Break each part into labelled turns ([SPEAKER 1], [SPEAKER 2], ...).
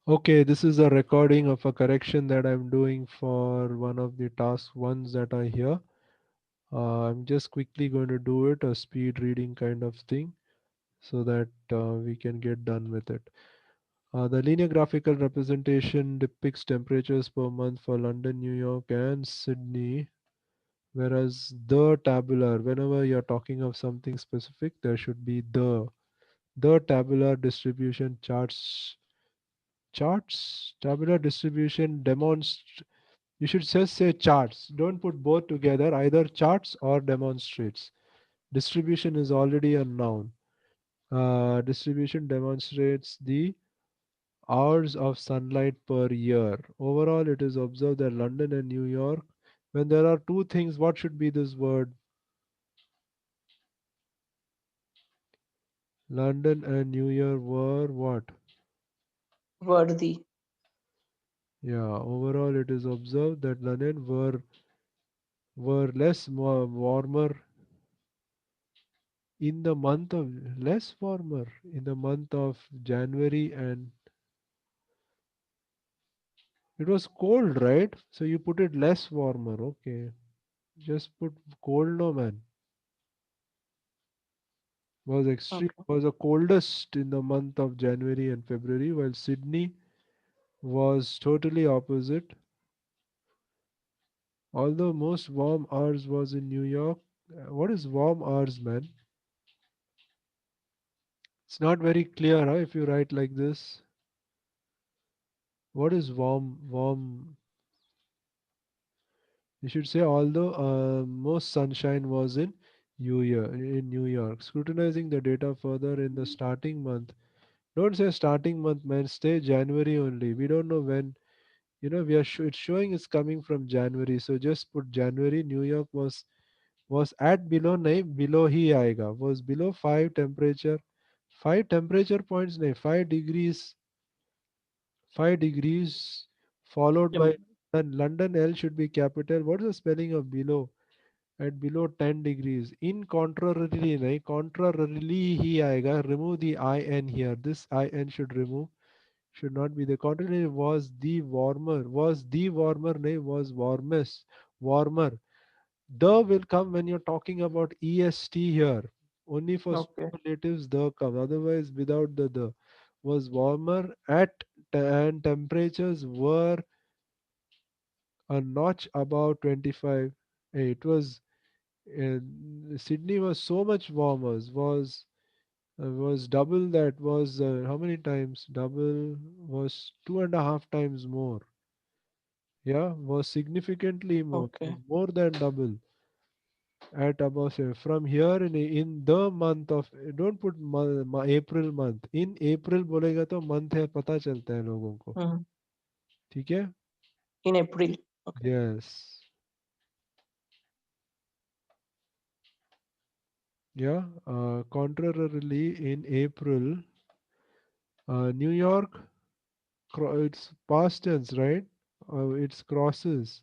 [SPEAKER 1] Okay, this is a recording of a correction that I'm doing for one of the task ones that are here. I'm just quickly going to do it, a speed reading kind of thing, so that we can get done with it. The linear graphical representation depicts temperatures per month for London, New York, and Sydney, whereas the tabular, whenever you're talking of something specific, there should be the tabular distribution charts tabular distribution demonstrates. You should just say charts. Don't put both together, either charts or demonstrates. Distribution is already a noun. Distribution demonstrates the hours of sunlight per year. Overall, it is observed that London and New York, when there are two things, what should be this word? London and New York were what?
[SPEAKER 2] Worthy.
[SPEAKER 1] Yeah, overall, it is observed that London were warmer in the month of less warmer in the month of January, and it was cold, right? So you put it less warmer. Okay, just put cold. No man,
[SPEAKER 2] Okay.
[SPEAKER 1] was the coldest in the month of January and February, while Sydney was totally opposite. Although most warm hours was in New York. What is warm hours, man? It's not very clear, huh, if you write like this. What is warm? You should say, although most sunshine was in New York. Scrutinizing the data further in the starting month. Don't say starting month, man. Stay January only. We don't know when. It's showing it's coming from January. So just put January. New York was at below nahi, below ही आएगा. Was below five temperature points nahi, 5 degrees followed
[SPEAKER 2] Yep.
[SPEAKER 1] by London. L should be capital. What is the spelling of below? At below 10 degrees. In contrarily, nahi, contrarily ही आएगा. Remove the in here. This in should not be the contrary. Was the warmer nahi, was warmest, warmer. The will come when you're talking about est here. Only for
[SPEAKER 2] Okay.
[SPEAKER 1] superlatives the come. Otherwise, without the was warmer and temperatures were a notch above 25. It was Sydney was so much warmer. Was double that. Was how many times? Double was 2.5 times more. Yeah, was significantly more,
[SPEAKER 2] Okay.
[SPEAKER 1] more than double. At about say, from here in the month of, don't put April month. In April बोलेगा तो month है, पता चलता है लोगों को.
[SPEAKER 2] Hmm.
[SPEAKER 1] ठीक है?
[SPEAKER 2] In April. Okay.
[SPEAKER 1] Yes. Yeah. Contrarily, in April, New York, it's past tense, right? It's crosses.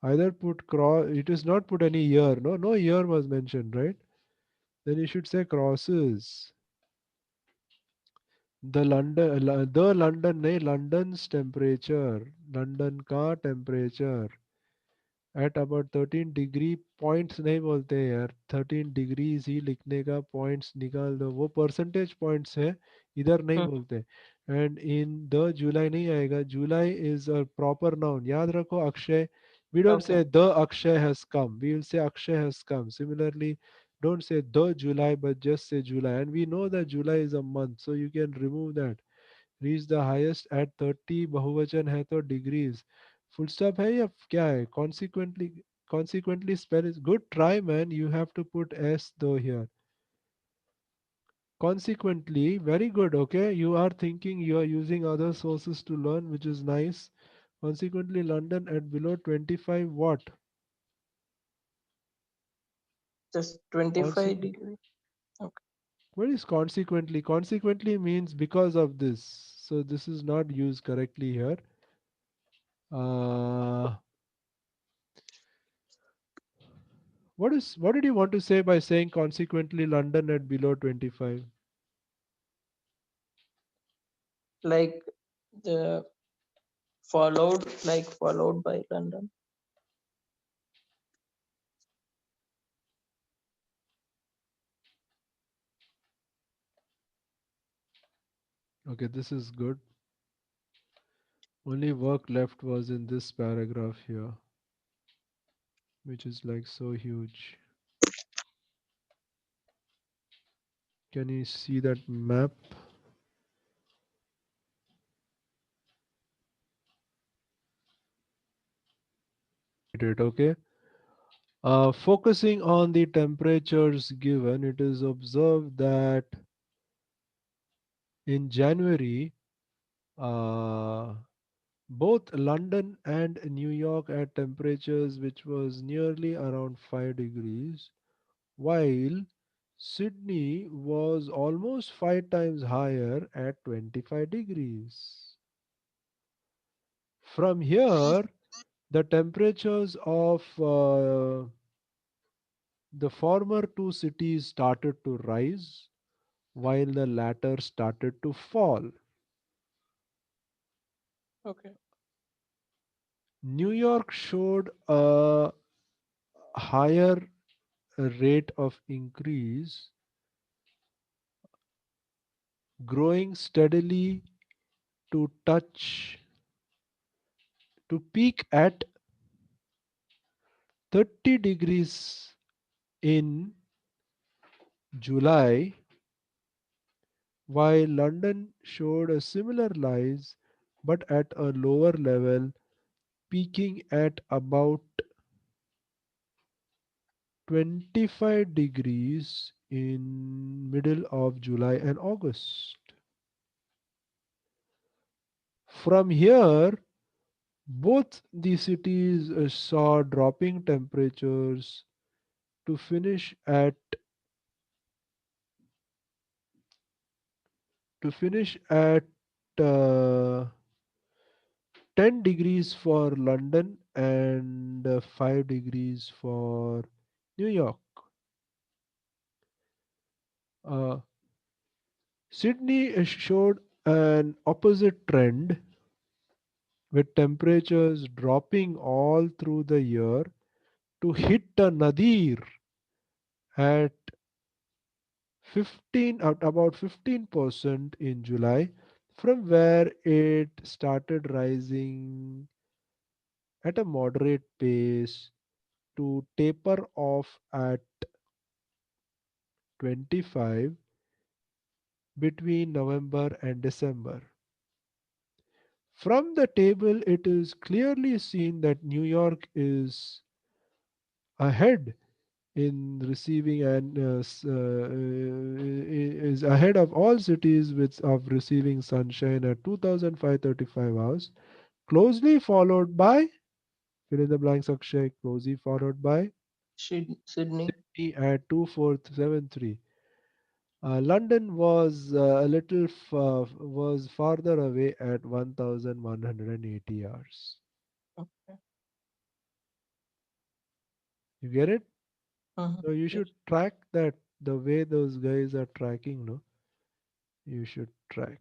[SPEAKER 1] Either put cross. It is not put any year. No year was mentioned, right? Then you should say crosses. The London, नहीं, London's temperature. London का temperature. At about 13 degree points नहीं बोलते हैं यार. 13 degrees ही लिखने का, points निकाल दो, वो परसेंटेज पॉइंट्स है, इधर नहीं
[SPEAKER 2] Hmm.
[SPEAKER 1] बोलते. एंड इन द जुलाई नहीं आएगा. जुलाई इज अ प्रॉपर नाउन, याद रखो. Akshay, we don't
[SPEAKER 2] Okay.
[SPEAKER 1] say the Akshay has come, we will say Akshay has come. Similarly, don't say the July, but just say July, and we know that July is a month, so you can remove that. Reach the highest at 30, बहुवचन है तो degrees. Full stop है या क्या है? Consequently spell is good try, man. You have to put s though here. Consequently, very good. Okay, you are thinking, you are using other sources to learn, which is nice. Consequently, London at below 25 what?
[SPEAKER 2] Just 25
[SPEAKER 1] Consequently.
[SPEAKER 2] degree. Okay.
[SPEAKER 1] What is consequently? Consequently means because of this. So this is not used correctly here. Uh, what did you want to say by saying consequently London at below 25?
[SPEAKER 2] Like The followed by London.
[SPEAKER 1] Okay, this is good. Only work left was in this paragraph here, which is like so huge. Can you see that map? It okay. Focusing on the temperatures given, it is observed that in January, uh, both London and New York had temperatures which was nearly around 5 degrees, while Sydney was almost 5 times higher at 25 degrees. From here, the temperatures of the former two cities started to rise while the latter started to fall.
[SPEAKER 2] Okay.
[SPEAKER 1] New York showed a higher rate of increase, growing steadily to touch to peak at 30 degrees in July, while London showed a similar rise but at a lower level, peaking at about 25 degrees in middle of July and August. From here, both the cities saw dropping temperatures to finish at uh, 10 degrees for London and 5 degrees for New York. Uh, Sydney showed an opposite trend with temperatures dropping all through the year to hit a nadir at 15 at about 15% in July, from where it started rising at a moderate pace to taper off at 25 between November and December. From the table, it is clearly seen that New York ahead in receiving and is ahead of all cities with of receiving sunshine at 2535 hours, closely followed by fill in the blanks, Akshay, closely followed by
[SPEAKER 2] Sydney.
[SPEAKER 1] Sydney at 2473. London was was farther away at 1180 hours.
[SPEAKER 2] Okay.
[SPEAKER 1] You get it? So you
[SPEAKER 2] Yes.
[SPEAKER 1] should track that the way those guys are tracking, no? You should track.